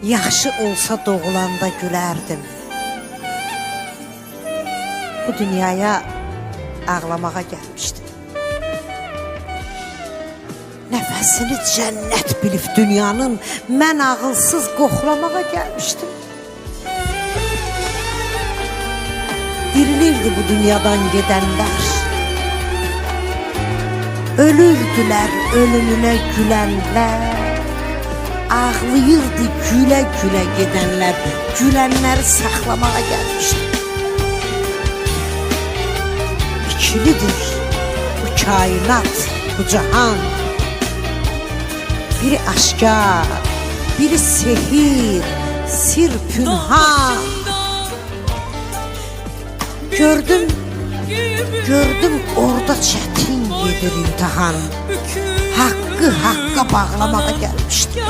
Yaxşı olsa doğulanda gülərdim. Bu dünyaya ağlamağa gəlmişdim. Nəfəsini cənnət bilib dünyanın, mən ağılsız qoxlamağa gəlmişdim. Dirilirdi bu dünyadan gedənlər, ölürdülər ölümünə gülənlər, ağlayırdı gülə-gülə gedənlər, gülənləri saxlamağa gəlmişdim. İkilidir bu kainat, bu cahan, biri aşkar, biri sehir, sir pünhan. Gördüm orada çətin gedir imtihan. Haqqı haqqa bağlamağa gəlmişdim.